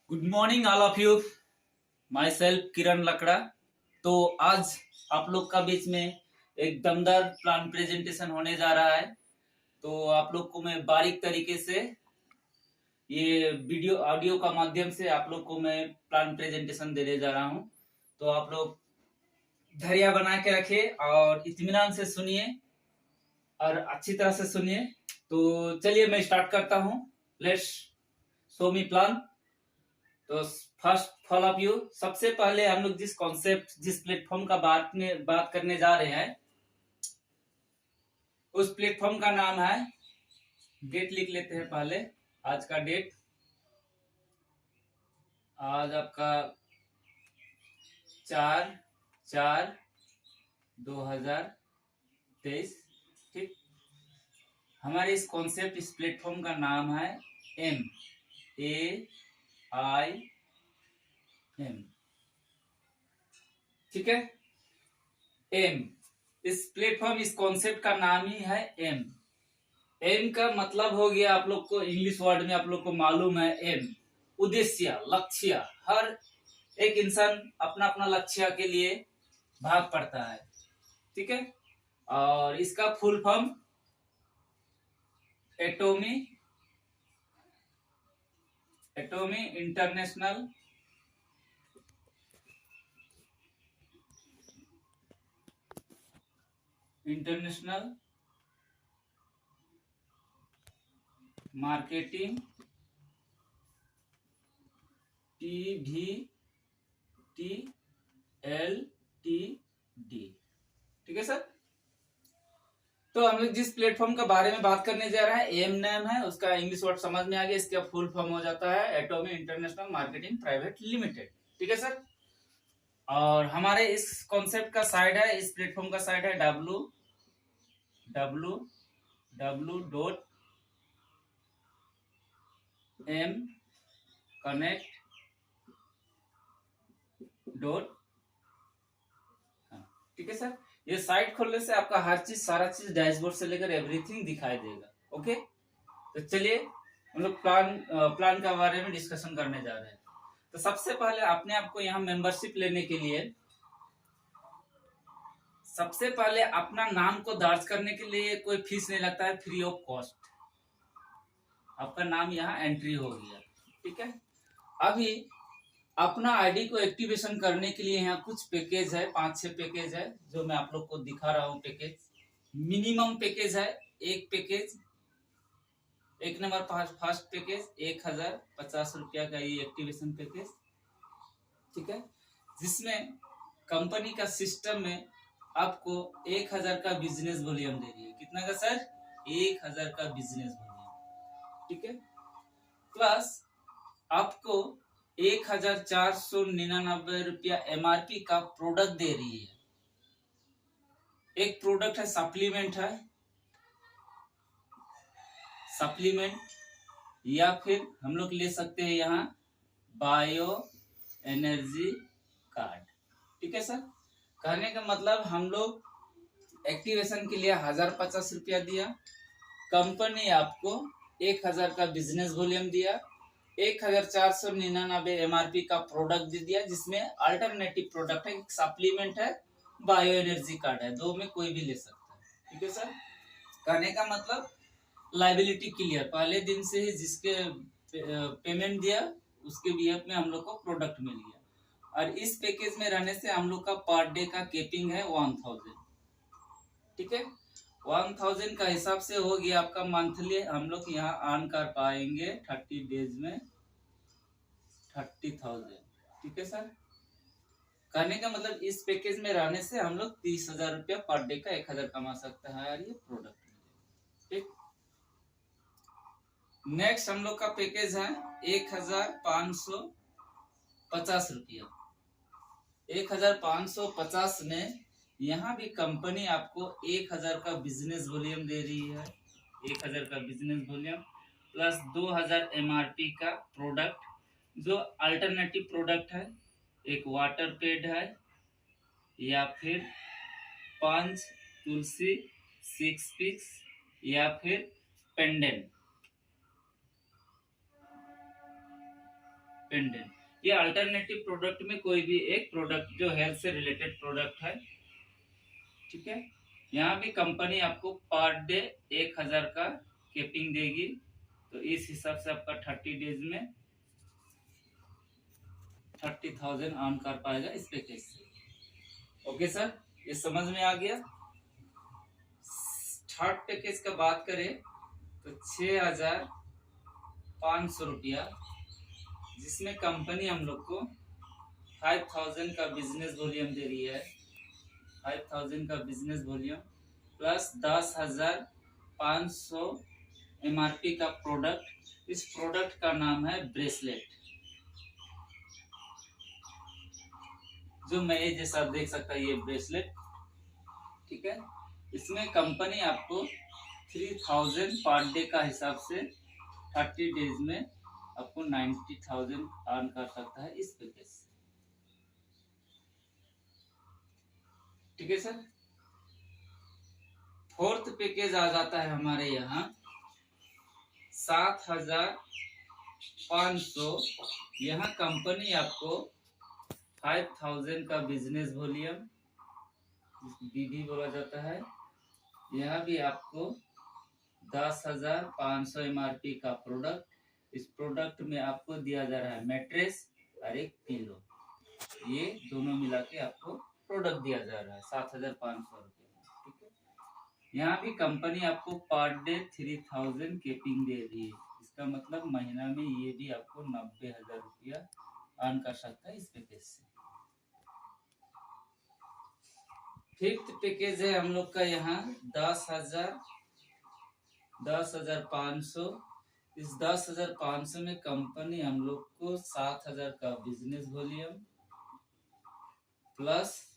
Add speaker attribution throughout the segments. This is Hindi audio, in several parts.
Speaker 1: Good morning all of you. Myself Kiran Lakra. तो आज आप लोग का बीच में एक दमदार प्लान प्रेजेंटेशन होने जा रहा है। तो आप लोग को मैं बारीक तरीके से ये वीडियो ऑडियो का माध्यम से आप लोग को मैं प्लान प्रेजेंटेशन देने जा रहा हूँ। तो आप लोग धैर्य बना के रखिए और इत्मीनान से सुनिए और अच्छी तरह से सुनिए। तो चलिए मैं स्टार्ट करता हूँ। Let's show me plan. तो फर्स्ट फॉल ऑफ यू, सबसे पहले हम लोग जिस कॉन्सेप्ट जिस प्लेटफॉर्म का बात करने जा रहे हैं उस प्लेटफॉर्म का नाम है, डेट लिख लेते हैं पहले। आज का डेट, आज आपका 4/4/2023। ठीक। हमारे इस कॉन्सेप्ट इस प्लेटफॉर्म का नाम है MAIM। ठीक है, एम। इस प्लेटफॉर्म इस कॉन्सेप्ट का नाम ही है एम। एम का मतलब हो गया, आप लोग को इंग्लिश वर्ड में आप लोग को मालूम है, एम उद्देश्य, लक्ष्य। हर एक इंसान अपना अपना लक्ष्य के लिए भाग पड़ता है। ठीक है, और इसका full form Atomy international marketing TVTLTD। ठीक है सर। तो हम लोग जिस प्लेटफॉर्म के बारे में बात करने जा रहे हैं, एम नेम है उसका, इंग्लिश वर्ड समझ में आ गया। इसका फुल फॉर्म हो जाता है Atomy international marketing private limited. ठीक है सर। और हमारे इस कॉन्सेप्ट का साइट है, इस प्लेटफॉर्म का साइट है www.mconnect. ठीक है सर। ये साइट खोलने से आपका हर चीज, सारा चीज, डैशबोर्ड से लेकर एवरीथिंग दिखाई देगा। ओके, तो चलिए हम लोग प्लान के बारे में डिस्कशन करने जा रहे हैं। तो सबसे पहले अपने आप को यहाँ मेंबरशिप लेने के लिए सबसे पहले अपना नाम को दर्ज करने के लिए कोई फीस नहीं लगता है, फ्री ऑफ कॉस्ट। आपका नाम यहाँ एंट्री हो गया। ठीक है, अभी अपना आईडी को एक्टिवेशन करने के लिए यहाँ कुछ पैकेज है, 5-6 पैकेज है जो मैं आप लोग को दिखा रहा हूँ। पैकेज मिनिमम पैकेज है, एक पैकेज, एक नंबर फर्स्ट पैकेज 1050 रुपया का ये एक्टिवेशन पैकेज। ठीक है, जिसमें कंपनी का सिस्टम में आपको 1000 का बिजनेस वॉल्यूम दे रही है। कितना का सर? 1000 का बिजनेस वॉल्यूम। ठीक है, प्लस आपको 1499 रुपया MRP का प्रोडक्ट दे रही है। एक प्रोडक्ट है सप्लीमेंट या फिर हम लोग ले सकते हैं यहाँ बायो एनर्जी कार्ड। ठीक है सर। कहने का मतलब हम लोग एक्टिवेशन के लिए 1050 रुपया दिया, कंपनी आपको 1000 का बिजनेस वॉल्यूम दिया, 1499 MRP का प्रोडक्ट दे दिया, जिसमें अल्टरनेटिव प्रोडक्ट है, सप्लीमेंट है, बायो एनर्जी कार्ड है। दो में कोई भी ले सकता है। ठीक है सर। कहने का मतलब लाइबिलिटी क्लियर, पहले दिन से ही जिसके पेमेंट दिया उसके बीएफ में हम लोग को प्रोडक्ट मिल गया। और इस पैकेज में रहने से हम लोग का पर डे का केपिंग है 1000। ठीक है, 1000 का हिसाब से हो गया आपका मंथली। हम लोग यहाँ अर्न कर पाएंगे 30 डेज में 30,000। ठीक है सर। कहने का मतलब इस पैकेज में रहने से हम लोग 30,000 रुपया पर डे का 1000 कमा सकते हैं यार, ये प्रोडक्ट। ठीक, नेक्स्ट हम लोग का पैकेज है 1550 रुपया। 1550 में यहाँ भी कंपनी आपको 1000 का बिजनेस वॉल्यूम दे रही है। 1000 का बिजनेस वॉल्यूम प्लस 2000 MRP का प्रोडक्ट, जो अल्टरनेटिव प्रोडक्ट है। एक वाटर पैड है या फिर 5 तुलसी 6 पिक्स या फिर पेंडेंट। पेंडेंट, ये अल्टरनेटिव प्रोडक्ट में कोई भी एक प्रोडक्ट जो हेल्थ से रिलेटेड प्रोडक्ट है, ठीक है। यहाँ भी कंपनी आपको पर डे 1000 का केपिंग देगी, तो इस हिसाब से आपका 30 डेज में 30,000 अर्न कर पाएगा इस पैकेज से। ओके सर, ये समझ में आ गया। थर्ड पैकेज का बात करें तो 6,500 रुपया, जिसमें कंपनी हम लोग को 5,000 का बिजनेस वॉल्यूम दे रही है, 5,000 का बिजनेस वॉल्यूम प्लस 10,500 MRP का प्रोडक्ट। इस प्रोडक्ट का नाम है ब्रेसलेट, जो मैं जैसा देख सकता है ये ब्रेसलेट, ठीक है। इसमें कंपनी आपको 3,000 पर डे का हिसाब से 30 डेज में आपको 90,000 अर्न कर सकता है इस पैकेज से, ठीक है सर। फोर्थ पैकेज आ जाता है हमारे यहाँ 7,500। यहाँ कंपनी आपको 5,000 का बिजनेस वॉल्यूम, बीडी बोला जाता है, यहाँ भी आपको 10,500 MRP का प्रोडक्ट। इस प्रोडक्ट में आपको दिया जा रहा है मैट्रेस और एक पिलो, ये दोनों मिला के आपको प्रोडक्ट दिया जा रहा है 7,500 रुपये, ठीक है। यहाँ भी कंपनी आपको पर डे 3,000 केपिंग दे रही है, इसका मतलब महीना में ये भी आपको 90,000 रुपया अर्न कर सकता है इस पैकेज से। फिफ्थ पैकेज है हम लोग का यहाँ 10,500। इस 10,500 में कंपनी हम लोग को 7,000 का बिजनेस वॉल्यूम प्लस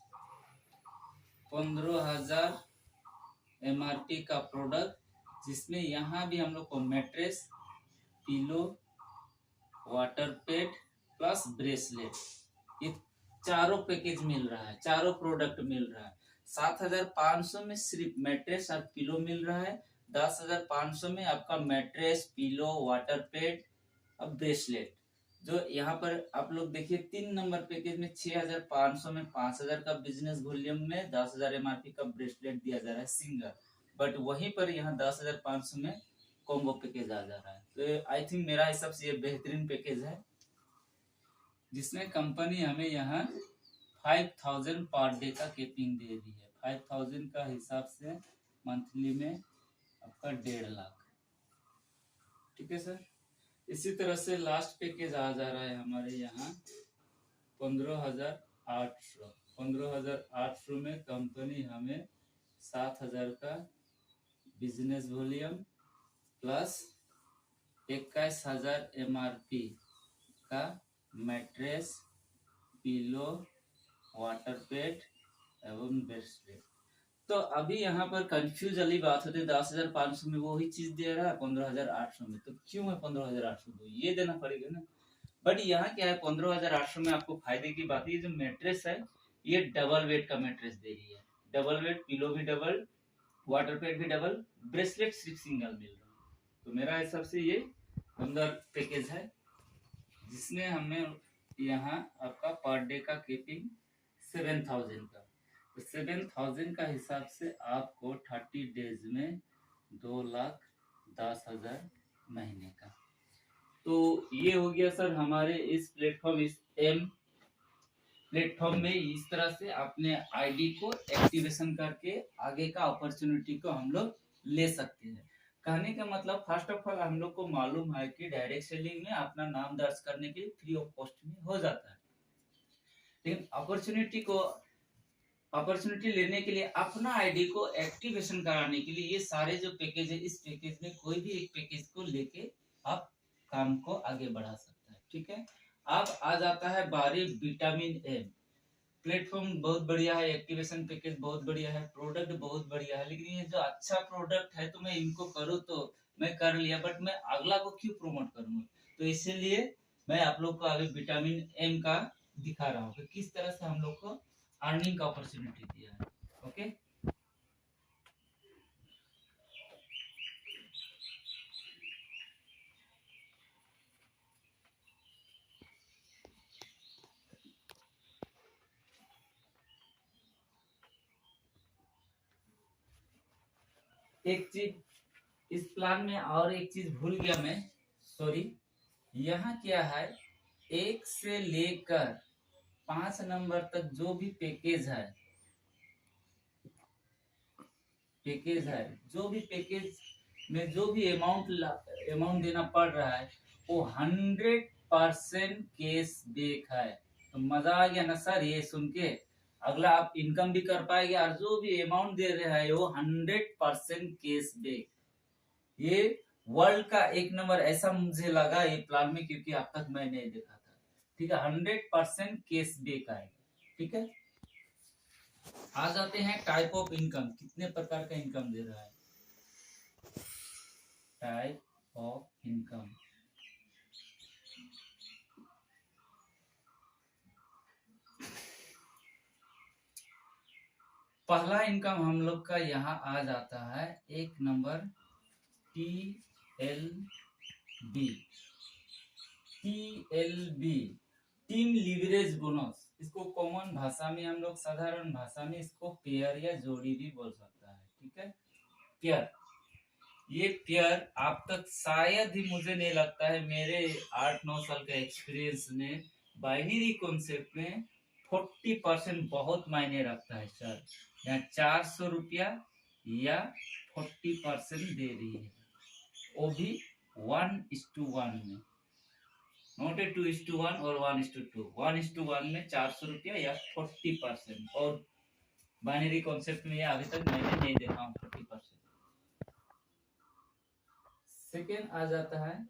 Speaker 1: 15,000 MRP का प्रोडक्ट, जिसमें यहाँ भी हम लोग को mattress, pillow, water pad plus bracelet, ये चारों पैकेज मिल रहा है, चारों प्रोडक्ट मिल रहा है। 7,500 में सिर्फ मैट्रेस और पिलो मिल रहा है, 10,500 में आपका मैट्रेस, पिलो, वाटर पैड और ब्रेसलेट। जो यहाँ पर आप लोग देखिए 3 नंबर पैकेज में 6,500 में 5,000 का बिजनेस वॉल्यूम में 10,000 MRP का ब्रेसलेट दिया जा रहा है सिंगल, बट वहीं पर यहाँ 10,500 में कॉम्बो पैकेज आ जा रहा है। तो आई थिंक मेरा हिसाब से ये बेहतरीन पैकेज है, जिसमें कंपनी हमें यहाँ 5,000 पर डे का केपिंग दे रही है। 5,000 का हिसाब से मंथली में आपका 1.5 लाख, ठीक है सर। इसी तरह से लास्ट पैकेज आ जा रहा है हमारे यहाँ 15,800। 15,800 में कंपनी हमें 7,000 का बिजनेस वॉल्यूम प्लस 21,000 MRP का मैट्रेस, पिलो, वाटर पैड एवं ब्रेसलेट। तो अभी यहाँ पर कंफ्यूज वाली बात होती है, 10,500 में वही चीज दे रहा है 15,800 में, तो क्यों है 15,800 दो, ये देना पड़ेगा ना। बट यहाँ क्या है 15,800 में आपको फायदे की बात है, जो मैट्रेस है ये डबल वेट का मैट्रेस दे रही है, डबल वेट, पिलो भी डबल, वाटर पैड भी डबल, ब्रेसलेट सिर्फ सिंगल मिल रहा है। तो मेरा हिसाब से ये अंदर पैकेज है, जिसमें हमें यहाँ आपका पर डे का केपिंग 7,000 का, तो 7,000 का हिसाब से आपको 30 डेज में 2,10,000 महीने का। तो ये हो गया सर हमारे इस प्लेटफॉर्म, इस एम प्लेटफॉर्म में इस तरह से अपने आईडी को एक्टिवेशन करके आगे का अपॉर्चुनिटी को हम लोग ले सकते हैं। कहने का मतलब फर्स्ट ऑफ ऑल हम लोग को मालूम है कि डायरेक्ट सेलिंग में अपना नाम दर्ज करने के लिए फ्री ऑफ कॉस्ट में हो जाता है, लेकिन अपॉर्चुनिटी लेने के लिए अपना आईडी को एक्टिवेशन कराने के लिए ये सारे जो पैकेज है, इस पैकेज में कोई भी एक पैकेज को लेके आप काम को आगे बढ़ा सकते हैं, ठीक है। अब आ जाता है बारी विटामिन एम। प्लेटफॉर्म बहुत बढ़िया है, एक्टिवेशन पैकेज बहुत बढ़िया है, प्रोडक्ट बहुत बढ़िया है, लेकिन ये जो अच्छा प्रोडक्ट है तो मैं इनको करूँ तो मैं कर लिया, बट मैं अगला को क्यों प्रमोट करूंगा। तो इसीलिए मैं आप लोग को अभी विटामिन एम का दिखा रहा हूँ कि किस तरह से हम लोग को अर्निंग का अपॉर्चुनिटी दिया है। ओके, एक चीज इस प्लान में और एक चीज भूल गया मैं, सॉरी। यहाँ क्या है, 1 से लेकर 5 नंबर तक जो भी पैकेज है, जो भी पैकेज में जो भी अमाउंट देना पड़ रहा है, वो 100% कैश बैक है। तो मजा आ गया ना सर ये सुन के। अगला आप इनकम भी कर पाएंगे और जो भी अमाउंट दे रहे हैं वो 100% कैश बैक। ये वर्ल्ड का 1 नंबर ऐसा मुझे लगा ये प्लान में, क्योंकि अब तक मैं नहीं देखा था। ठीक है, 100% कैश बैक आएगा। ठीक है, आ जाते हैं टाइप ऑफ इनकम, कितने प्रकार का इनकम दे रहा है। टाइप ऑफ इनकम, पहला इनकम हम लोग का यहाँ आ जाता है 1 number TLB। Team leverage bonus, इसको कॉमन भाषा में हम लोग, साधारण भाषा में इसको पेयर या जोड़ी भी बोल सकता है। ठीक है, पेयर। ये पेयर आप तक शायद ही, मुझे नहीं लगता है, मेरे 8-9 साल का एक्सपीरियंस में बाइनरी कॉन्सेप्ट में 40% बहुत मायने रखता है सर। यहाँ 400 रुपया या 40% दे रही है, वो भी 1:1 में, नोट 2:1 और 1:2। 1:1 में 400 रुपया या 40%। और बाइनरी कॉन्सेप्ट में अभी तक मैंने नहीं देखा हूँ 40%। सेकेंड आ जाता है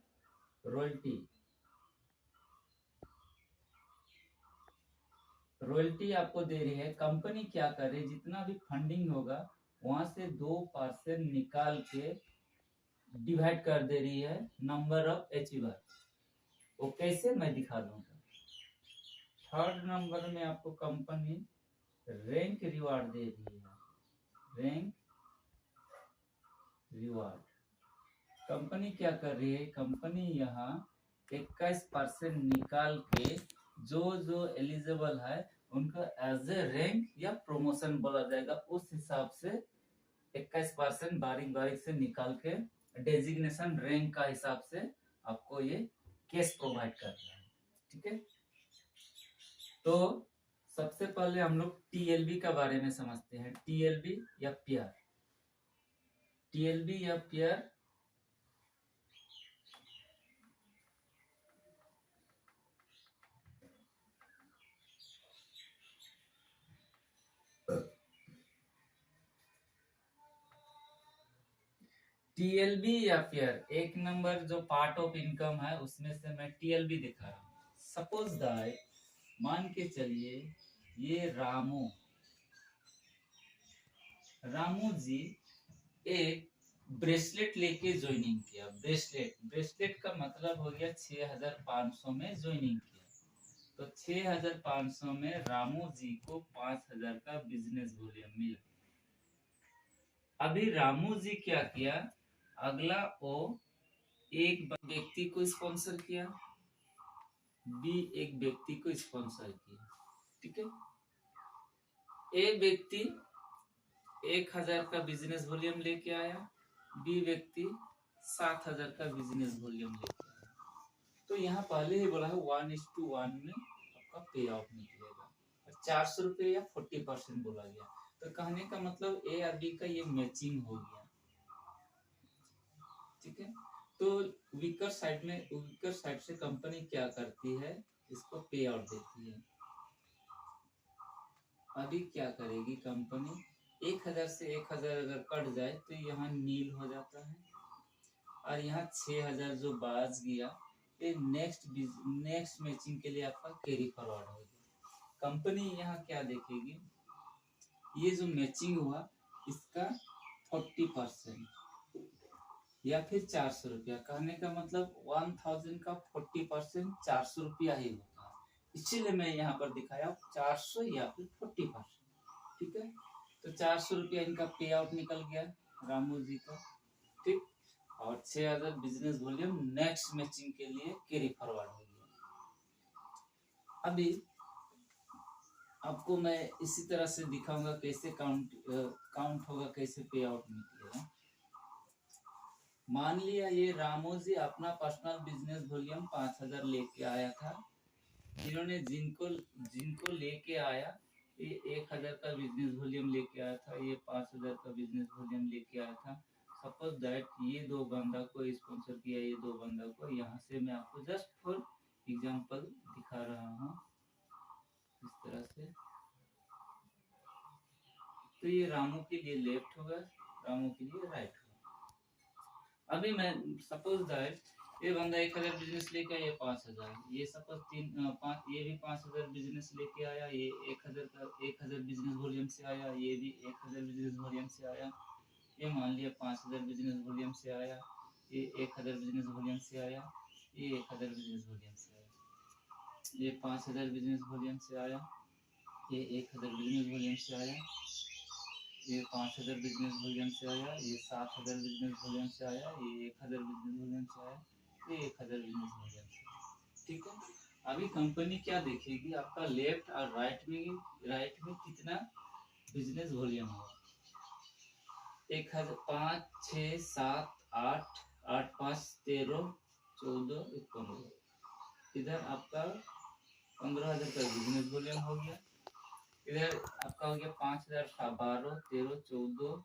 Speaker 1: रॉयल्टी। रॉयल्टी आपको दे रही है कंपनी, क्या करे, जितना भी फंडिंग होगा वहां से 2% निकाल के डिवाइड कर दे रही है नंबर ऑफ अचीवर। वो कैसे, मैं दिखा दूंगा। थर्ड नंबर में आपको कंपनी रैंक रिवार्ड दे रही है। रैंक रिवार्ड कंपनी क्या कर रही है, कंपनी यहाँ 21% निकाल के जो जो एलिजिबल है उनका एज ए रैंक या प्रमोशन बोला जाएगा, उस हिसाब से 21% बारीक बारीक से निकाल के डेजिग्नेशन रैंक का हिसाब से आपको ये कैश प्रोवाइड कर रहा है। ठीक है, तो सबसे पहले हम लोग टीएलबी का बारे में समझते हैं। टीएलबी या पेयर, टीएलबी या पेयर टीएलबी या पेयर 1 नंबर जो पार्ट ऑफ इनकम है उसमें से मैं टीएलबी दिखा रहा हूँ। सपोज दैट, मान के चलिए ये रामू जी एक ब्रेसलेट लेके ज्वाइनिंग किया। ब्रेसलेट का मतलब हो गया 6500 में ज्वाइनिंग किया। तो 6500 में रामू जी को 5000 का बिजनेस वॉल्यूम मिला। अभी रामू जी क्या किया, अगला वो एक व्यक्ति को स्पॉन्सर किया, बी एक व्यक्ति को स्पॉन्सर किया। ठीक है, ए व्यक्ति 1000 का बिजनेस वॉल्यूम लेके आया, बी व्यक्ति 7000 का बिजनेस वॉल्यूम लेके आया। तो यहाँ पहले ही बोला है 1:1 में आपका पे आउट निकलेगा। 400 रुपये या 40% बोला गया। तो कहने का मतलब ए और बी का ये मैचिंग हो गया। ठीक है, तो वीकर साइड से कंपनी क्या करती है, इसको पे आउट देती है। अभी क्या करेगी कंपनी, 1000 से 1000 अगर कट जाए तो यहाँ नील हो जाता है, और यहाँ 6000 जो बाज गया ये नेक्स्ट मैचिंग के लिए आपका कैरी फॉरवर्ड होगा। कंपनी यहाँ क्या देखेगी, ये जो मैचिंग हुआ इसका 40% या फिर 400 रुपया। कहने का मतलब 1000 का 40% 400 रुपया ही होता है, इसीलिए मैं यहाँ पर दिखाया 400 या फिर 40%। ठीक है, तो 400 रुपया इनका पे आउट निकल गया रामू जी का। ठीक, और 6000 बिजनेस वॉल्यूम नेक्स्ट मैचिंग के लिए कैरी फॉरवर्ड हो गया। अभी आपको मैं इसी तरह से दिखाऊंगा कैसे काउंट होगा, कैसे पे आउट निकलेगा। मान लिया ये रामू जी अपना पर्सनल बिजनेस वॉल्यूम 5,000 लेके आया था। इन्होंने जिनको जिनको लेके आया, ये 1,000 का बिजनेस वॉल्यूम लेके आया था, ये 5,000 का बिजनेस वॉल्यूम लेके आया था। सपोज दैट ये दो बंदा को स्पॉन्सर किया, ये दो बंदा को। यहाँ से मैं आपको जस्ट फॉर एग्जांपल दिखा रहा हूँ इस तरह से। तो ये रामू के लिए लेफ्ट होगा, रामू के लिए राइट होगा। अभी मैं सपोज दैट ये बंदा 1,000 बिजनेस लेके आया, ये 5,000, ये सपोज ये भी 5,000 बिजनेस लेके आया, ये 1,000 बिजनेस वॉल्यूम से आया, ये भी 1,000 बिजनेस वॉल्यूम से आया। ये मान लिया 5,000 बिजनेस वॉल्यूम से आया, ये 1,000 बिजनेस वॉल्यूम से आया, ये 1,000 बिजनेस वॉल्यूम से आया, ये 5,000 बिजनेस वॉल्यूम से आया, ये 1,000 बिजनेस वॉल्यूम से आया, ये 5,000 बिजनेस वॉल्यूम से आया, ये 7,000 बिजनेस वॉल्यूम से आया, ये 1,000 बिजनेस वॉल्यूम से आया, ये 1,000 बिजनेस वॉल्यूम से आया। ठीक है। अभी कंपनी क्या देखेगी, आपका लेफ्ट और राइट में कितना बिजनेस वॉल्यूम हुआ। 1,000, 5, 6, 7, 8, 8, 5, 13, 14, 15। इधर आपका 15,000 का बिजनेस वॉल्यूम हो गया। इधर आपका हो गया 5,000 का 12, 13, 14,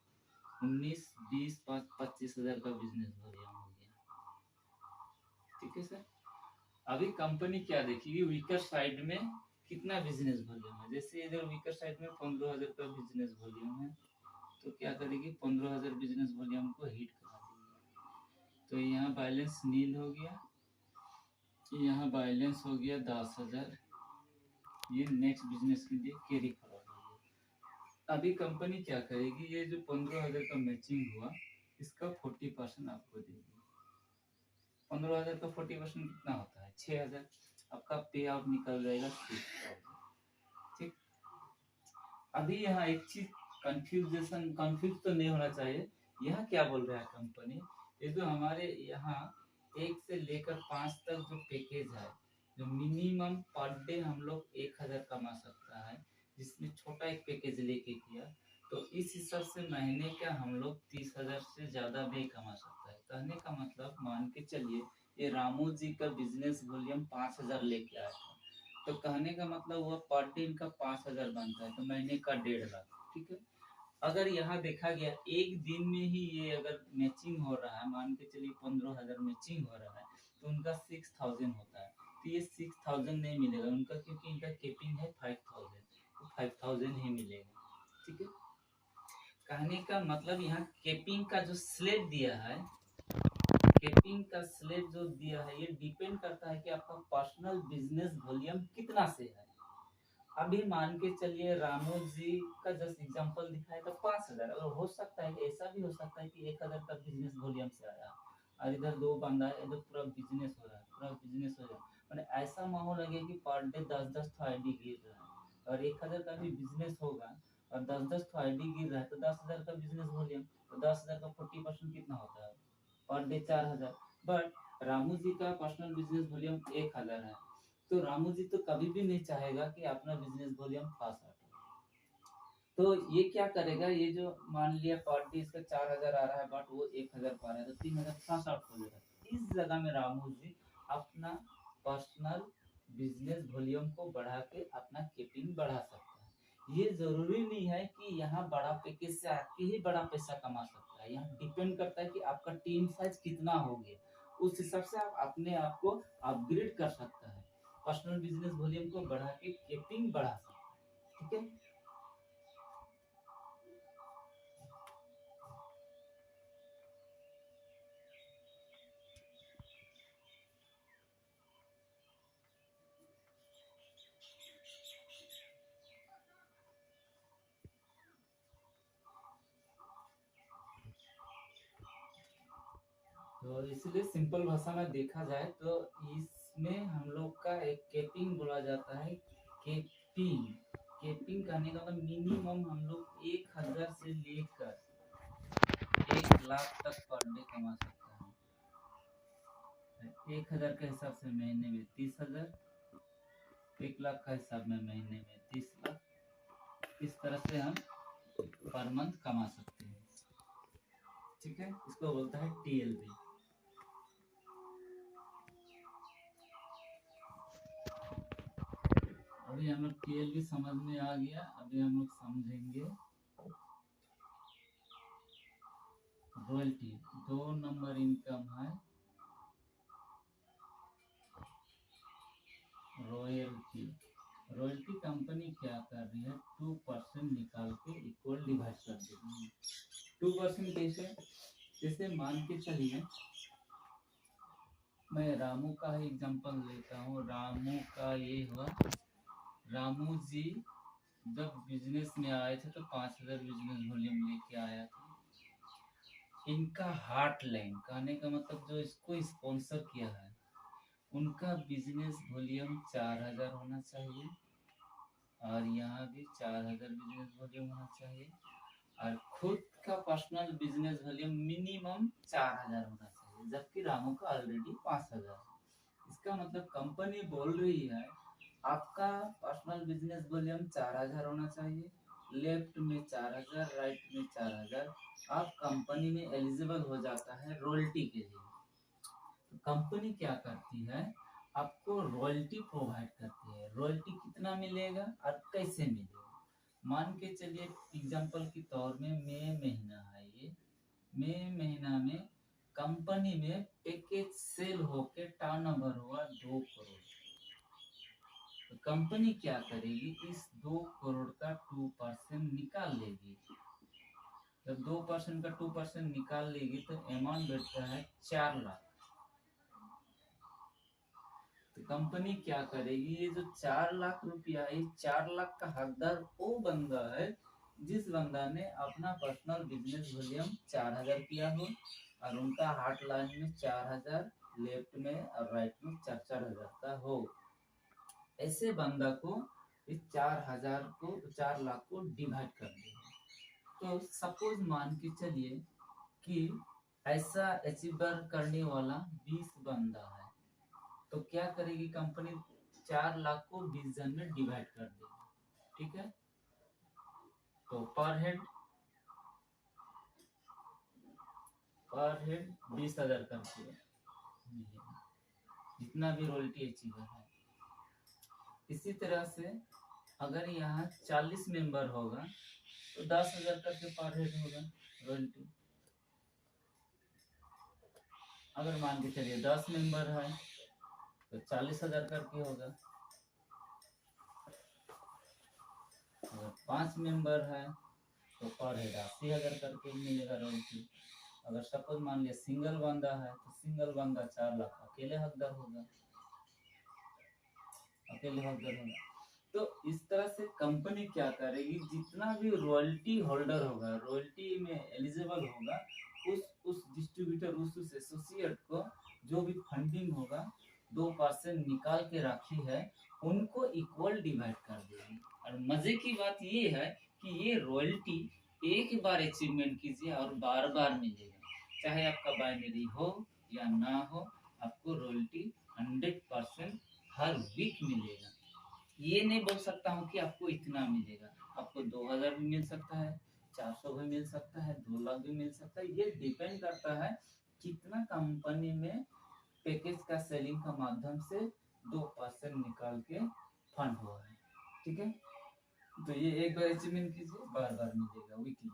Speaker 1: 19, 20, 25,000 का बिजनेस वॉल्यूम हो गया। ठीक है सर। अभी कंपनी क्या देखेगी, वीकर साइड में कितना बिजनेस वॉल्यूम है। जैसे इधर वीकर साइड में 15,000 का बिजनेस वॉल्यूम है, तो क्या करेगी, 15,000 बिजनेस वॉल्यूम को हिट करा देगी। तो यहाँ बैलेंस नील हो गया, यहाँ बैलेंस हो गया 10,000। ये नेक्स्ट बिजनेस के लिए कैरी फॉरवर्ड हो गया। अभी कंपनी क्या करेगी, ये जो 15,000 का मैचिंग हुआ, इसका 40% आपको देगी। 15,000 का 40% कितना होता है, 6,000। आपका पे आउट निकल जाएगा 6,000। ठीक। अभी यहाँ एक चीज कंफ्यूज तो नहीं होना चाहिए। यहाँ क्या बोल रहा है कंपनी, ये जो हमारे यहाँ 1 से लेकर 5 तक जो पैकेज है, जो मिनिमम पर डे हम लोग 1,000 कमा सकता है, जिसमें छोटा एक पैकेज लेके किया, तो इस हिसाब से महीने का हम लोग 30,000 से ज्यादा भी कमा सकता है। कहने का मतलब, मान के चलिए ये रामू जी का बिजनेस वॉल्यूम 5,000 लेके आया था, तो कहने का मतलब हुआ पर डे इनका 5,000 बनता है, तो महीने का 1.5 लाख। ठीक है। अगर यहाँ देखा गया एक दिन में ही ये अगर मैचिंग हो रहा है, मान के चलिए 15,000 मैचिंग हो रहा है, तो उनका 6,000 होता है। तो ये 6,000 नहीं मिलेगा उनका, क्योंकि इनका केपिंग है 5,000, तो 5,000 ही मिलेगा। ठीक है। कहने का मतलब यहाँ केपिंग का जो स्लेब दिया है, केपिंग का स्लेब जो दिया है, ये डिपेंड करता है कि आपका पर्सनल बिजनेस वॉल्यूम कितना से है। अभी मान के चलिए रामू जी का जस्ट एग्जांपल दिखाया तो 5,000, और हो सकता है कि ऐसा भी हो सकता है कि 1,000 का बिजनेस वॉल्यूम से आया, और इधर दो बंदा है, इधर पूरा बिजनेस हो रहा है, पूरा बिजनेस हो रहा है। मैंने ऐसा माहौल लगे कि पर डे 10-10 तो आईडी गिर रहा है, और 1,000 का भी बिजनेस होगा और 10-10 तो आईडी गिर रहा है, तो 10,000 का बिजनेस वॉल्यूम, तो 10,000 का 40% कितना होता है, पर डे 4,000। बट रामू जी का पर्सनल बिजनेस वॉल्यूम 1,000 है, तो रामू जी तो कभी भी नहीं चाहेगा कि अपना बिजनेस वॉल्यूम फास्ट हो। तो ये क्या करेगा, ये जो मान लिया पर डे इसका 4,000 आ रहा है, बट वो 1,000 पा रहा है, तो 3,000 फास्ट आउट हो जाएगा। इस जगह में रामू जी अपना पर्सनल बिजनेस वॉल्यूम को बढ़ा के अपना केपिंग बढ़ा सकता है। ये जरूरी नहीं है कि यहाँ बड़ा पैकेज से आके ही बड़ा पैसा कमा सकता है। यहाँ डिपेंड करता है कि आपका टीम साइज कितना हो गया, उस हिसाब से आप अपने आप को अपग्रेड कर सकता है, पर्सनल बिजनेस वॉल्यूम को बढ़ा के केपिंग बढ़ा सकता है। ठीक है। तो इसलिए सिंपल भाषा में देखा जाए तो इसमें हम लोग का एक केपिंग बोला जाता है। केपिंग केपिंग करने का मतलब मिनिमम हम लोग 1,000 से लेकर 1 लाख तक पर डे कमा सकता है। 1,000 के हिसाब से महीने में 30,000, 1 लाख का हिसाब में महीने में 30 लाख। इस तरह से हम पर मंथ कमा सकते हैं। ठीक है, इसको बोलता है TLB। अभी हम लोग TLB समझ में आ गया। अभी हम लोग समझेंगे रॉयल्टी। 2 नंबर इनकम है रॉयल्टी। रॉयल्टी कंपनी क्या कर रही है, 2% निकाल के इक्वल डिवाइड कर देगी। 2% कैसे, जैसे मान के चलिए मैं रामू का ही एग्जांपल लेता हूँ। रामू का ये हुआ, रामू जी जब बिजनेस में आए थे तो 5,000 बिजनेस वॉल्यूम लेके आया था। इनका हार्टलैंड, कहने का मतलब जो इसको स्पॉन्सर किया है, उनका बिजनेस वॉल्यूम 4,000 होना चाहिए, और यहाँ भी 4,000 बिजनेस वॉल्यूम होना चाहिए, और खुद का पर्सनल बिजनेस वॉल्यूम मिनिमम 4,000 होना चाहिए, जबकि रामू का ऑलरेडी 5,000। इसका मतलब कंपनी बोल रही है आपका पर्सनल बिजनेस वॉल्यूम 4,000 होना चाहिए, लेफ्ट में 4,000, राइट में 4,000, आप कंपनी में एलिजिबल हो जाता है रॉयल्टी के लिए। तो कंपनी क्या करती है, आपको रॉयल्टी प्रोवाइड करती है। रॉयल्टी कितना मिलेगा और कैसे मिलेगा, मान के चलिए एग्जांपल के तौर में मई महीना है, ये मई महीना में कंपनी में पैकेज सेल होके टर्नओवर हुआ 2 करोड़। तो कंपनी क्या करेगी, इस 2 करोड़ का 2% निकाल लेगी। जब 2% का 2% निकाल लेगी तो अमाउंट बैठता है 4 लाख। तो कंपनी क्या करेगी, ये जो 4 लाख रुपया, ये 4 लाख का हकदार वो बंदा है जिस बंदा ने अपना पर्सनल बिजनेस वॉल्यूम 4,000 किया हो, और उनका हार्ट लाइन में 4,000, लेफ्ट में और राइट में 4,000 का हो। ऐसे बंदा को इस 4,000 को, 4 लाख को डिवाइड कर देंगे। तो सपोज मान के चलिए कि ऐसा अचीवर करने वाला 20 बंदा है, तो क्या करेगी कंपनी, 4 लाख को 20 जन में डिवाइड कर देगी। ठीक है, तो पर हेड 20,000 करके जितना भी रॉयल्टी अचीवर है। इसी तरह से अगर यहाँ 40 मेंबर होगा तो 10,000 करके पर हेड होगा रॉयल्टी। अगर मान के चलिए 10 मेंबर है तो 40,000 करके होगा। अगर 5 मेंबर है तो पर हेड 80,000 करके मिलेगा रॉयल्टी। अगर सपोज मान लिया सिंगल बंदा है तो सिंगल बंदा 4 लाख अकेले हकदार होगा, अकेले हकदार होगा। तो इस तरह से कंपनी क्या करेगी, जितना भी रॉयल्टी होल्डर होगा, रॉयल्टी में एलिजिबल होगा, उस डिस्ट्रीब्यूटर, उस एसोसिएट को जो भी फंडिंग होगा 2% निकाल के रखी है, उनको इक्वल डिवाइड कर देगी। और मजे की बात ये है कि ये रॉयल्टी एक बार अचीवमेंट कीजिए और बार बार मिलेगा, चाहे आपका बाइनरी हो या ना हो, आपको रॉयल्टी 100% हर वीक मिलेगा। ये नहीं बोल सकता हूँ कि आपको इतना मिलेगा, आपको 2,000 भी मिल सकता है, 400 भी मिल सकता है, 2 लाख भी मिल सकता है। ये डिपेंड करता है कितना कंपनी में पैकेज का सेलिंग का माध्यम से 2% निकाल के फंड हुआ है। ठीक है, तो ये एक बार अचीवमेंट कीजिए, बार बार मिलेगा वीकली,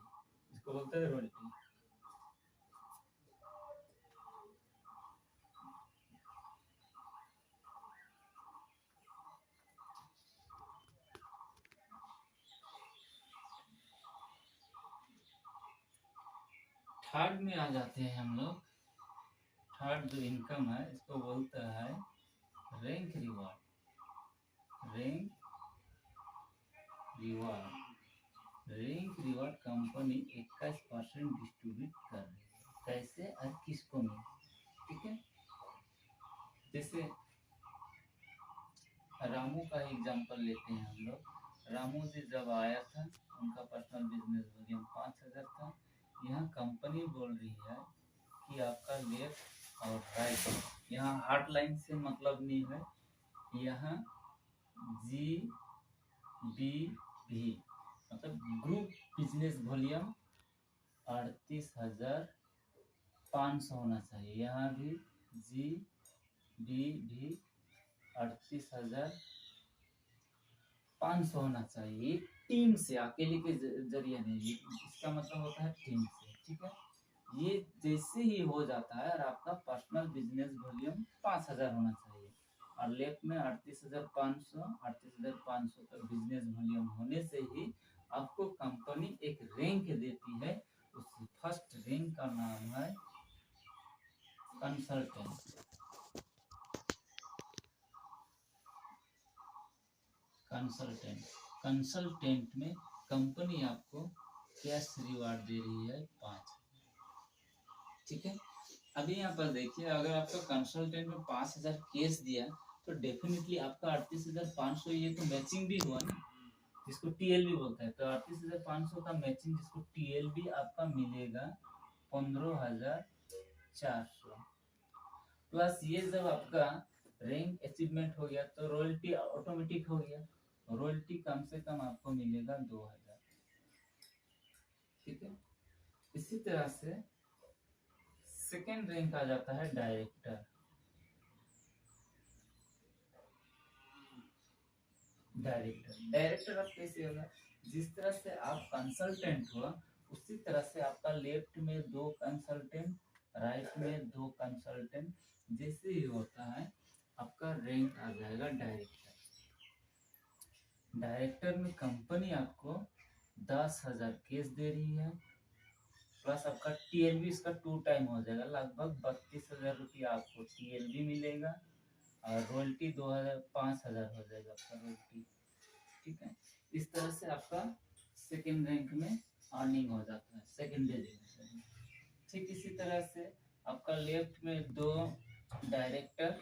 Speaker 1: इसको बोलते हैं रॉयल्टी। थर्ड में आ जाते हैं हम लोग। थर्ड जो इनकम है इसको बोलता है rank reward. Rank reward company 21% distribute कर रही है, कैसे और किसको मिले। ठीक है, जैसे रामू का एग्जांपल लेते हैं हम लोग। रामू जी जब आया था, उनका पर्सनल बिजनेस वॉल्यूम 5,000 था। यहाँ कंपनी बोल रही है कि आपका लेफ्ट और राइट, यहाँ हार्ट लाइन से मतलब नहीं है, यहाँ GBV मतलब ग्रुप बिजनेस वॉल्यूम 38,000 500 होना चाहिए। यहाँ भी जी बी भी 38,500 होना चाहिए। टीम से, अकेले के जरिए नहीं, इसका मतलब होता है टीम से। ठीक है, ये जैसे ही हो जाता है और आपका पर्सनल बिजनेस वॉल्यूम 5,000 होना चाहिए, और लेफ्ट में 38,500 का बिजनेस वॉल्यूम होने से ही आपको कंपनी एक रैंक देती है। उस फर्स्ट रैंक का नाम है कंसल्टेंट। कंसल्टेंट में कंपनी आपको कैश रिवार्ड दे रही है 5। ठीक है, अभी यहाँ पर देखिए, अगर आपका कंसल्टेंट में 5,000 कैश दिया तो डेफिनेटली आपका 38,500 ये तो मैचिंग भी हुआ ना, जिसको टीएलबी बोलते हैं। तो 38,500 का मैचिंग, जिसको टीएलबी आपका मिलेगा 15,400। प्लस ये जब आपका रैंक अचीवमेंट हो गया तो रॉयल्टी ऑटोमेटिक हो गया। रॉयल्टी कम से कम आपको मिलेगा 2,000। ठीक है, इसी तरह से सेकेंड रैंक आ जाता है डायरेक्टर। डायरेक्टर आप कैसे होगा, जिस तरह से आप कंसल्टेंट हुआ उसी तरह से आपका लेफ्ट में 2 कंसल्टेंट, राइट में 2 कंसल्टेंट, जैसे ही होता है आपका रैंक आ जाएगा डायरेक्टर। डायरेक्टर में कंपनी आपको 10,000 केस दे रही है, प्लस आपका टीएलबी इसका 2 टाइम हो जाएगा, लगभग 32,000 रुपया आपको टीएलबी मिलेगा, और रॉयल्टी 5,000 हो जाएगा आपका रॉयल्टी। ठीक है, इस तरह से आपका सेकेंड रैंक में अर्निंग हो जाता है, सेकेंड डेजिग्नेशन। ठीक इसी तरह से आपका लेफ्ट में 2 डायरेक्टर,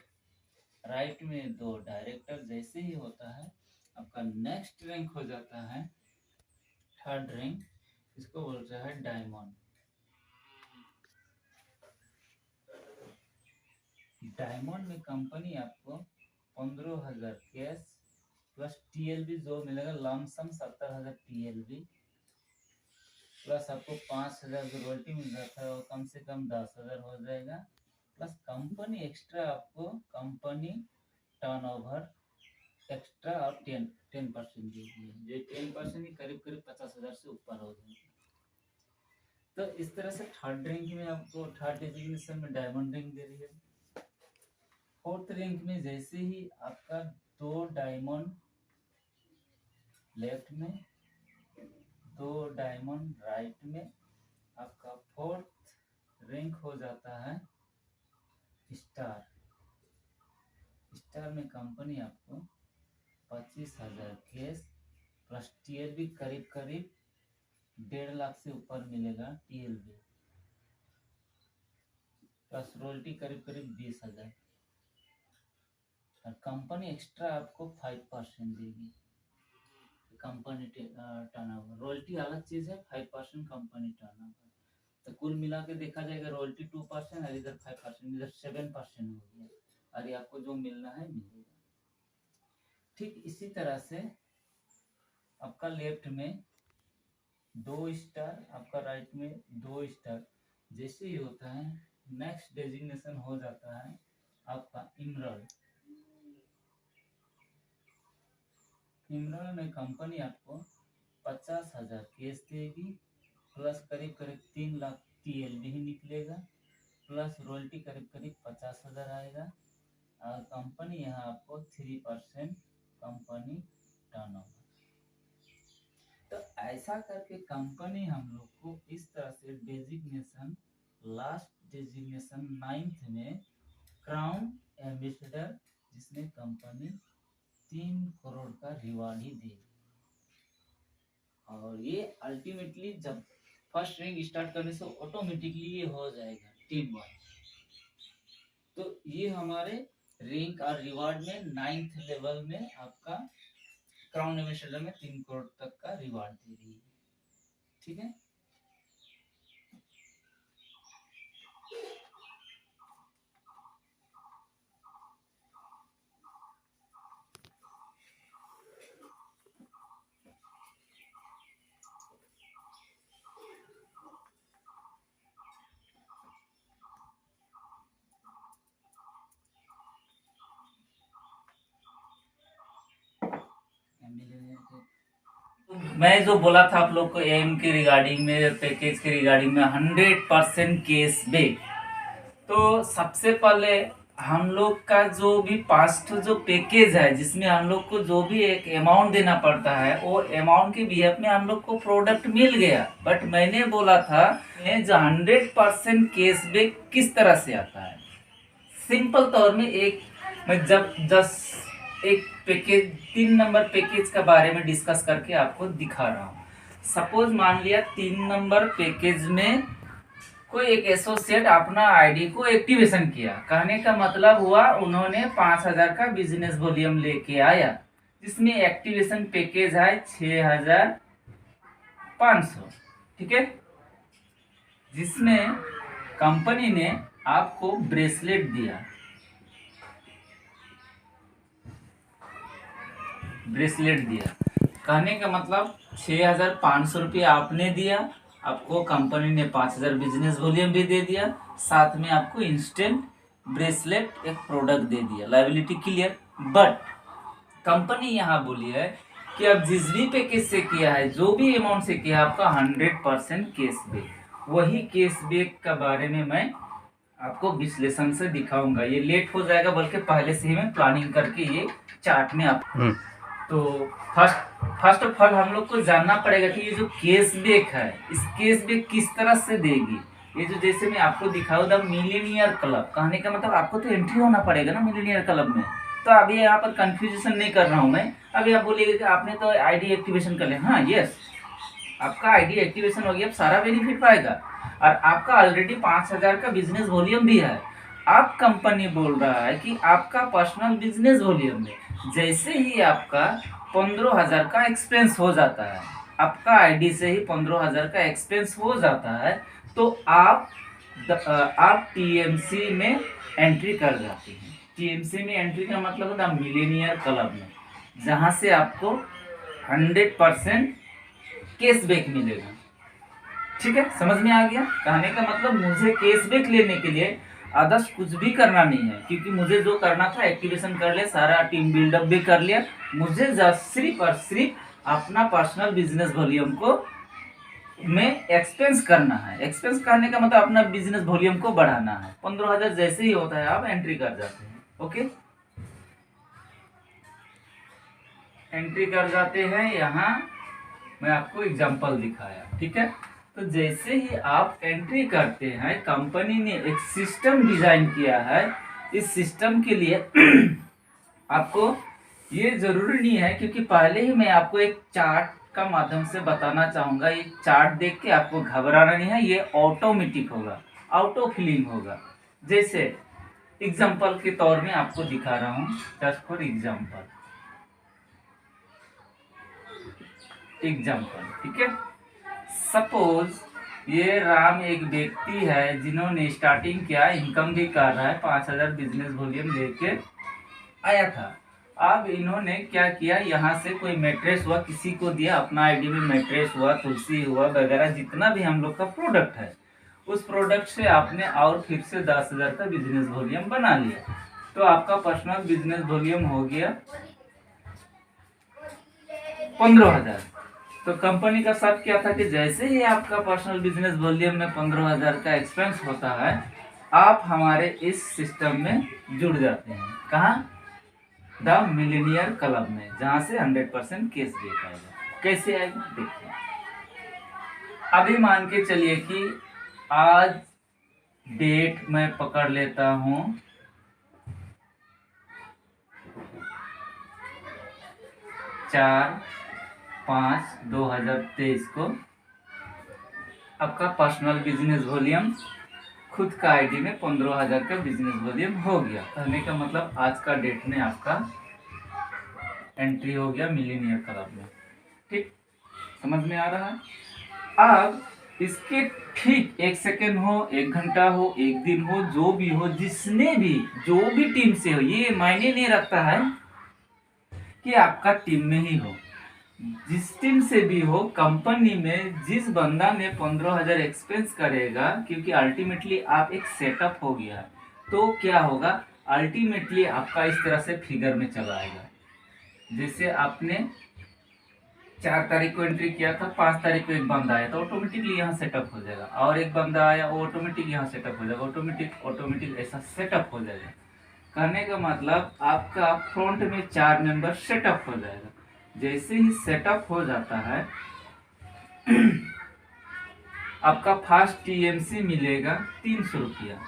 Speaker 1: राइट में 2 डायरेक्टर, जैसे ही होता है आपका नेक्स्ट रैंक हो जाता है थर्ड रैंक, इसको बोलते हैं डायमंड। डायमंड में कंपनी आपको 15,000 कैश प्लस टीएलबी जो मिलेगा लमसम 70,000 टीएलबी, प्लस आपको 5,000 जो रॉयल्टी मिल रहा था वो कम से कम 10,000 हो जाएगा, प्लस कंपनी एक्स्ट्रा आपको कंपनी टर्नओवर एक्स्ट्रा और 10% देगी, जो 10% ही करीब करीब 50,000 से ऊपर हो जाएगा। तो इस तरह से थर्ड रैंक में आपको, थर्ड डेजिग्नेशन में डायमंड रैंक दे रही है। फोर्थ रैंक में जैसे ही आपका 2 डायमंड लेफ्ट में, 2 डायमंड राइट में, आपका फोर्थ रैंक हो जाता है स्टार। स्टार में कंपनी आपको 25,000 केस प्लस टीएलबी करीब करीब 1.5 लाख से ऊपर मिलेगा टीएलबी, प्लस रॉयल्टी करीब करीब 20,000, और कंपनी एक्स्ट्रा आपको 5% देगी। कंपनी टर्नओवर, रॉयल्टी अलग चीज है, 5% कंपनी टर्नओवर, तो कुल मिला के देखा जाएगा रॉयल्टी 2% और इधर 5%, इधर 7% हो गया, और ये आपको जो मिलना है मिलेगा। ठीक इसी तरह से आपका लेफ्ट में 2 स्टार, आपका राइट में 2 स्टार, जैसे ही होता है नेक्स्ट डेजिग्नेशन हो जाता है आपका इमरल्ड। इमरल्ड में कंपनी आपको 50,000 केस देगी, प्लस करीब करीब 3 लाख टीएलबी ही निकलेगा, प्लस रॉयल्टी करीब करीब 50,000 आएगा, और कंपनी यहाँ आपको 3% कंपनी टर्नओवर। तो ऐसा करके कंपनी हम लोग को इस तरह से डेजिग्नेशन, लास्ट डेजिग्नेशन 9th में क्राउन एम्बेसडर, जिसमें कंपनी 3 करोड़ का रिवार्ड ही दे, और ये अल्टीमेटली जब फर्स्ट रैंक स्टार्ट करने से ऑटोमेटिकली ये हो जाएगा टीम वाइज। तो ये हमारे रैंक और रिवार्ड में 9th लेवल में आपका क्राउन एम्बेसडर में 3 करोड़ तक का रिवार्ड दे रही है। ठीक है, मैं जो बोला था आप लोग को एम के रिगार्डिंग में, पैकेज के रिगार्डिंग में 100% कैशबैक। तो सबसे पहले हम लोग का जो भी पास्ट जो पैकेज है, जिसमें हम लोग को जो भी एक अमाउंट देना पड़ता है, वो अमाउंट के बिहेव में हम लोग को प्रोडक्ट मिल गया। बट मैंने बोला था जो 100% कैशबैक किस तरह से आता है। सिंपल तौर में मैं जब 3 नंबर पैकेज के बारे में डिस्कस करके आपको दिखा रहा हूँ। सपोज मान लिया 3 नंबर पैकेज में कोई एक एसोसिएट अपना आईडी को एक्टिवेशन किया। कहने का मतलब हुआ उन्होंने 5000 का बिजनेस वॉल्यूम लेके आया, जिसमें एक्टिवेशन पैकेज है 6500, ठीक है। जिसमें कंपनी ने आपको ब्रेसलेट दिया, कहने का मतलब 6500 रुपये आपने दिया, आपको कंपनी ने 5000 बिजनेस वॉल्यूम भी दे दिया, साथ में आपको इंस्टेंट ब्रेसलेट एक प्रोडक्ट दे दिया। Liability clear. बट कंपनी यहाँ बोली है कि अब जिस भी पैकेज से किया है, जो भी अमाउंट से किया है, आपका 100% कैशबैक। वही कैशबैक के बारे में मैं आपको विश्लेषण से दिखाऊंगा। ये लेट हो जाएगा, बल्कि पहले से ही मैं प्लानिंग करके ये चार्ट में आप तो फर्स्ट ऑफ ऑल हम लोग को जानना पड़ेगा कि ये जो कैशबैक है, इस कैशबैक किस तरह से देगी। ये जो जैसे मैं आपको दिखाऊँ द मिलेनियर क्लब, कहने का मतलब आपको तो एंट्री होना पड़ेगा ना मिलेनियर क्लब में। तो अभी यहाँ पर कंफ्यूजन नहीं कर रहा हूँ मैं। अभी आप बोलिएगा कि आपने तो आईडी एक्टिवेशन कर लिया। हाँ, यस, आपका आईडी एक्टिवेशन हो गया, अब सारा बेनिफिट पाएगा और आपका ऑलरेडी 5000 का बिजनेस वॉल्यूम भी है। आप कंपनी बोल रहा है कि आपका पर्सनल बिजनेस वॉल्यूम में जैसे ही आपका 15000 का एक्सपेंस हो जाता है, आपका आईडी से ही 15000 का एक्सपेंस हो जाता है, तो आप टीएमसी में एंट्री कर जाते हैं। टीएमसी में एंट्री का मतलब होता है मिलेनियर क्लब में, जहां से आपको 100% कैशबैक मिलेगा। ठीक है, समझ में आ गया। कहने का मतलब मुझे कैशबैक लेने के लिए अदर्स कुछ भी करना नहीं है, क्योंकि मुझे जो करना था एक्टिवेशन कर लिया, सारा टीम बिल्डअप भी कर लिया। मुझे सिर्फ और सिर्फ अपना पर्सनल बिजनेस वॉल्यूम को में एक्सपेंस करना है। एक्सपेंस करने का मतलब अपना बिजनेस वॉल्यूम को बढ़ाना है। 15000 जैसे ही होता है आप एंट्री कर जाते हैं। ओके, एंट्री कर जाते हैं। यहाँ मैं आपको एग्जांपल दिखाया, ठीक है। तो जैसे ही आप एंट्री करते हैं, कंपनी ने एक सिस्टम डिजाइन किया है। इस सिस्टम के लिए आपको ये जरूरी नहीं है, क्योंकि पहले ही मैं आपको एक चार्ट का माध्यम से बताना चाहूंगा। ये चार्ट देख के आपको घबराना नहीं है, ये ऑटोमेटिक होगा, ऑटो फिलिंग होगा। जैसे एग्जांपल के तौर में आपको दिखा रहा हूँ, जस्ट फॉर एग्जांपल, ठीक है। सपोज ये राम एक व्यक्ति है जिन्होंने स्टार्टिंग किया, इनकम भी कर रहा है, 5000 बिजनेस वॉल्यूम लेके आया था। अब इन्होंने क्या किया, यहाँ से कोई मैट्रेस हुआ, किसी को दिया, अपना आईडी में मैट्रेस हुआ, तुलसी हुआ वगैरह, जितना भी हम लोग का प्रोडक्ट है, उस प्रोडक्ट से आपने और फिर से 10000 का बिजनेस वॉल्यूम बना लिया। तो आपका पर्सनल बिजनेस वॉल्यूम हो गया 15000। तो कंपनी का शर्त क्या था कि जैसे ही आपका पर्सनल बिजनेस वॉल्यूम में 15000 का एक्सपेंस होता है, आप हमारे इस सिस्टम में जुड़ जाते हैं। कहाँ? द मिलेनियर क्लब में, जहां से 100% कैशबैक आएगा। कैसे आएगा देखिए। अभी मान के चलिए कि आज डेट मैं पकड़ लेता हूं 4/5/2023 को। आपका पर्सनल बिजनेस वॉल्यूम खुद का आईडी में 15000 का बिजनेस वॉल्यूम हो गया। कहने का मतलब आज का डेट में आपका एंट्री हो गया मिलेनियर क्लब में। ठीक, समझ में आ रहा है। अब इसके ठीक 1 सेकेंड हो, 1 घंटा हो, 1 दिन हो, जो भी हो, जिसने भी जो भी टीम से हो, ये मायने नहीं रखता है कि आपका टीम में ही हो, जिस टीम से भी हो, कंपनी में जिस बंदा ने 15000 एक्सपेंस करेगा, क्योंकि अल्टीमेटली आप एक सेटअप हो गया, तो क्या होगा, अल्टीमेटली आपका इस तरह से फिगर में चला आएगा। जैसे आपने 4 तारीख को एंट्री किया था, 5 तारीख को एक बंदा आया तो ऑटोमेटिकली यहाँ सेटअप हो जाएगा, और एक बंदा आया वो ऑटोमेटिक यहाँ सेटअप हो जाएगा, ऑटोमेटिक ऐसा सेटअप हो जाएगा। कहने का मतलब आपका फ्रंट में 4 मेंबर सेटअप हो जाएगा। जैसे ही सेटअप हो जाता है आपका फास्ट टीएमसी मिलेगा 300 रुपया,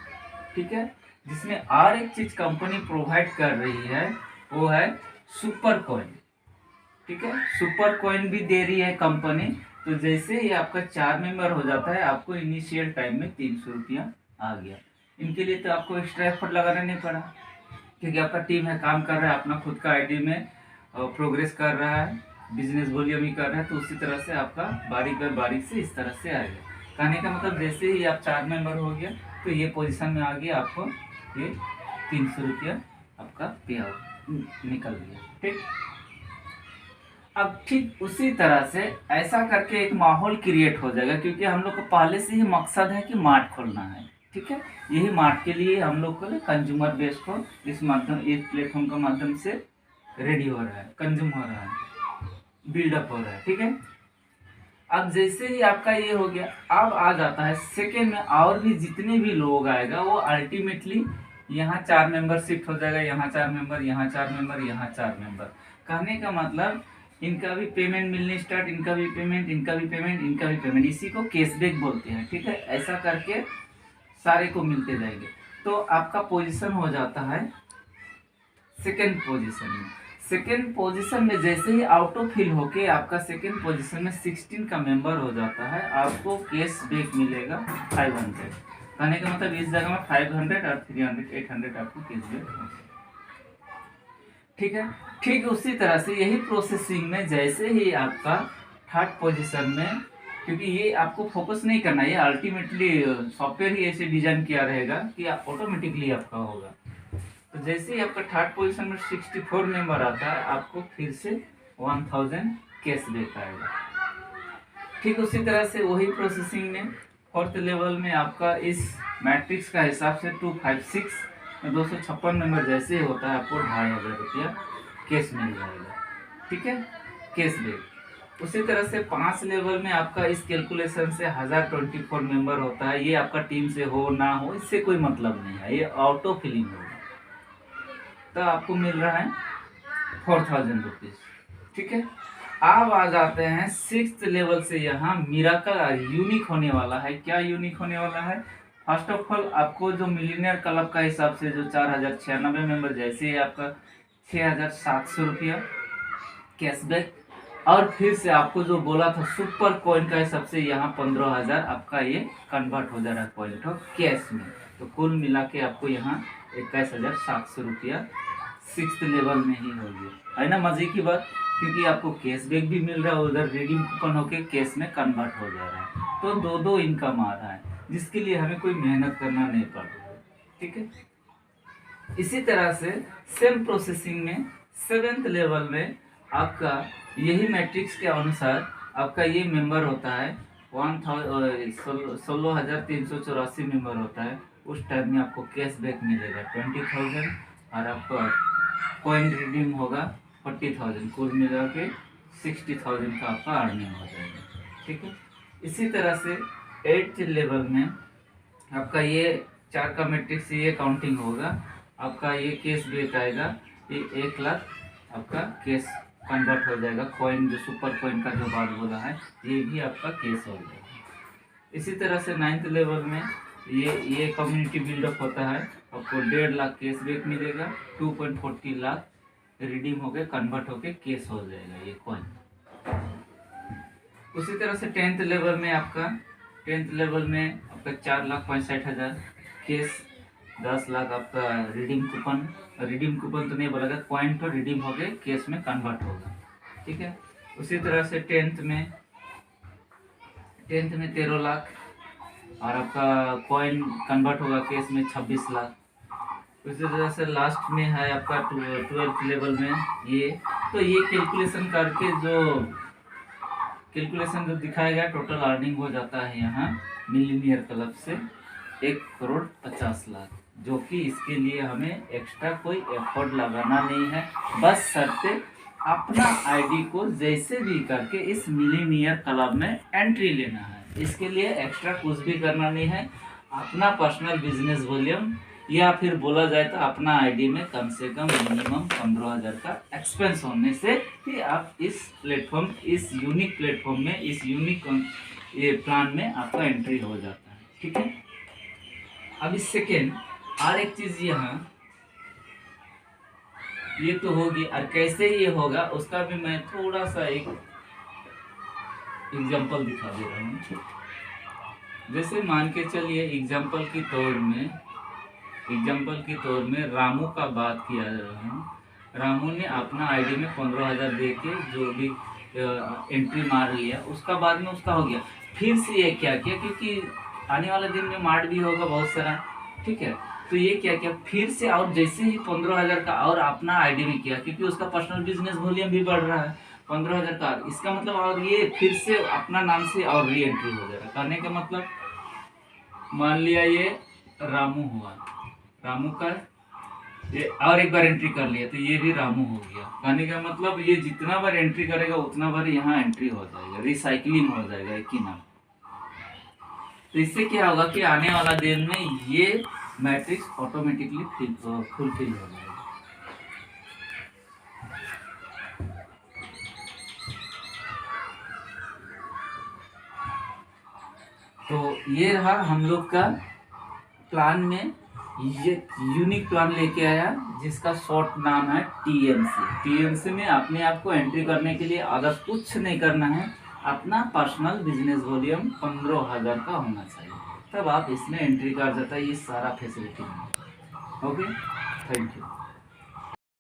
Speaker 1: ठीक है। जिसमें और एक चीज कंपनी प्रोवाइड कर रही है वो है सुपर कॉइन, ठीक है। सुपर कॉइन भी दे रही है कंपनी। तो जैसे ही आपका 4 मेंबर हो जाता है आपको इनिशियल टाइम में 300 रुपया आ गया। इनके लिए तो आपको एक्स्ट्रा एफर्ट लगाना नहीं पड़ा, क्योंकि आपका टीम है, काम कर रहा है, अपना खुद का आईडी में प्रोग्रेस कर रहा है, बिजनेस वॉल्यूम ही कर रहा है। तो उसी तरह से आपका बारीक बार बारीक से इस तरह से आएगा। कहने का मतलब जैसे ही आप 4 मेंबर हो गया तो ये पोजीशन में आ गया, आपको ये 300 रुपया आपका पे आउट निकल गया, ठीक। अब ठीक उसी तरह से ऐसा करके एक माहौल क्रिएट हो जाएगा, क्योंकि हम लोग को पहले से ही मकसद है कि मार्ट खोलना है, ठीक है। यही मार्ट के लिए हम लोग को कंज्यूमर बेस को इस प्लेटफॉर्म के माध्यम से रेडी हो रहा है, कंज्यूम हो रहा है, बिल्डअप हो रहा है, ठीक है। अब जैसे ही आपका ये हो गया, अब आ जाता है सेकेंड में और भी जितने भी लोग आएगा वो अल्टीमेटली यहाँ 4 मेंबर शिफ्ट हो जाएगा, यहाँ 4 मेंबर, यहाँ 4 मेंबर, यहाँ 4 मेंबर। कहने का मतलब इनका भी पेमेंट मिलने स्टार्ट, इनका भी पेमेंट, इनका भी पेमेंट, इनका भी पेमेंट, इसी को कैशबैक बोलते हैं, ठीक है। ऐसा करके सारे को मिलते जाएंगे। तो आपका पोजीशन हो जाता है सेकेंड पोजीशन में। सेकेंड पोजीशन में जैसे ही ऑटो फिल होके आपका सेकेंड पोजीशन में 16 का मेंबर हो जाता है, आपको कैशबैक मिलेगा 500। कहने का मतलब इस जगह में 500 और 300 800 आपको कैशबैक हो, ठीक है। ठीक उसी तरह से यही प्रोसेसिंग में जैसे ही आपका थर्ड पोजीशन में, क्योंकि ये आपको फोकस नहीं करना, ये अल्टीमेटली सॉफ्टवेयर ही ऐसे डिजाइन किया रहेगा कि ऑटोमेटिकली आपका होगा। तो जैसे ही आपका थर्ड पोजीशन में 64 मेंबर आता है आपको फिर से 1000 कैशबैक आएगा। ठीक उसी तरह से वही प्रोसेसिंग में फोर्थ लेवल में आपका इस मैट्रिक्स का हिसाब से 256 में 256 मेंबर जैसे ही होता है आपको 2500 रुपया कैश मिल जाएगा, ठीक है, कैशबैक। उसी तरह से 5 लेवल में आपका इस कैलकुलेशन से 1024 मेंबर होता है। ये आपका टीम से हो ना हो इससे कोई मतलब नहीं है, ये ऑटो फिलिंग होगा, तो आपको मिल रहा है 4000 रुपीज, ठीक है। अब आ जाते हैं 6th लेवल से, यहाँ मिराकल यूनिक होने वाला है। क्या यूनिक होने वाला है? फर्स्ट ऑफ ऑल आपको जो मिलीनियर क्लब का हिसाब से जो 4096 मेंबर जैसे आपका 6700 रुपया कैशबैक, और फिर से आपको जो बोला था सुपर कॉइन का हिसाब से यहाँ 15000 आपका ये कन्वर्ट हो जा रहा है पॉइंट ऑफ कैश में। तो कुल मिला के आपको यहाँ 21700 रुपया 6th लेवल में ही हो गया, है ना मजे की बात, क्योंकि आपको कैशबैक भी मिल रहा है, उधर रिडीम कूपन होके कैश में कन्वर्ट हो जा रहा है। तो दो इनकम आ रहा है जिसके लिए हमें कोई मेहनत करना नहीं पड़ रहा है, ठीक है। इसी तरह से सेम प्रोसेसिंग में 7th लेवल में आपका यही मैट्रिक्स के अनुसार आपका ये मेंबर होता है 16,384 मेंबर होता है। उस टाइम में आपको कैशबैक मिलेगा 20,000 और आपका कॉइन रिडीम होगा 40,000, कुल मिला के 60,000 का आपका अर्निंग हो जाएगा, ठीक है। इसी तरह से 8th लेवल में आपका ये 4 का मैट्रिक्स ये काउंटिंग होगा, आपका ये कैशबैक आएगा, ये 1 लाख आपका कैश कन्वर्ट हो जाएगा। कॉइन जो सुपर कॉइन का जो बात बोला है ये भी आपका कैश हो जाएगा। इसी तरह से 9th लेवल में ये कम्युनिटी बिल्डअप होता है, आपको 1.5 लाख कैशबैक मिलेगा, 2.40 लाख रिडीम होके कन्वर्ट होके कैश हो जाएगा ये कॉइन। उसी तरह से 10th लेवल में आपका 10th लेवल में आपका 4,65,000 कैश, 10 लाख आपका रिडीम कूपन तो नहीं बोला गया, पॉइंट पर रिडीम होके कैश में कन्वर्ट होगा, ठीक है। उसी तरह से 10th में 13 लाख और आपका कॉइन कन्वर्ट होगा कैश में 26 लाख। उसी तरह से लास्ट में है आपका 12th लेवल में ये, तो ये कैलकुलेशन करके जो दिखाया गया टोटल अर्निंग हो जाता है यहाँ मिलीनियर क्लब से 1,50,00,000, जो कि इसके लिए हमें एक्स्ट्रा कोई एफर्ट लगाना नहीं है, बस शर्ते अपना आईडी को जैसे भी करके इस मिलीनियर क्लब में एंट्री लेना है। इसके लिए एक्स्ट्रा कुछ भी करना नहीं है। अपना पर्सनल बिजनेस वॉल्यूम या फिर बोला जाए तो अपना आईडी में कम से कम मिनिमम 15,000 का एक्सपेंस होने से ही आप इस प्लेटफॉर्म, इस यूनिक प्लेटफॉर्म में, इस यूनिक ये प्लान में आपका एंट्री हो जाता है। ठीक है। अभी सेकेंड और एक चीज यहाँ, ये तो होगी और कैसे ये होगा उसका भी मैं थोड़ा सा एक एग्जांपल दिखा दे रहा हूँ। जैसे मान के चलिए एग्जांपल के तौर में रामू का बात किया जा रहा है। रामू ने अपना आईडी में 15,000 दे के जो भी एंट्री मार लिया, उसका बाद में उसका हो गया। फिर से ये क्या किया, क्योंकि आने वाले दिन में मार्ट भी होगा बहुत सारा, ठीक है, तो ये क्या किया फिर से, और जैसे ही 15,000 का और अपना आईडी में किया, क्योंकि उसका पर्सनल बिजनेस वॉल्यूम भी बढ़ रहा है 15,000 का, इसका मतलब और ये फिर से अपना नाम से और री एंट्री हो जाएगा। करने का मतलब मान लिया ये रामू हुआ, रामू का ये और एक बार एंट्री कर लिया तो ये भी रामू हो गया। कहने का मतलब ये जितना बार एंट्री करेगा उतना बार यहाँ एंट्री हो जाएगा, रिसाइकलिंग हो जाएगा एक ही नाम। तो इससे क्या होगा कि आने वाला दिन में ये मैट्रिक्स ऑटोमेटिकली फुलफिल हो जाएगा। तो ये रहा हम लोग का प्लान में, ये यूनिक प्लान लेके आया जिसका शॉर्ट नाम है टीएमसी। टीएमसी में अपने आप को एंट्री करने के लिए अदर कुछ नहीं करना है, अपना पर्सनल बिजनेस वॉल्यूम 15,000 का होना चाहिए, तब आप इसमें एंट्री कर देता है। ये सारा फैसिलिटी है। Okay, thank you.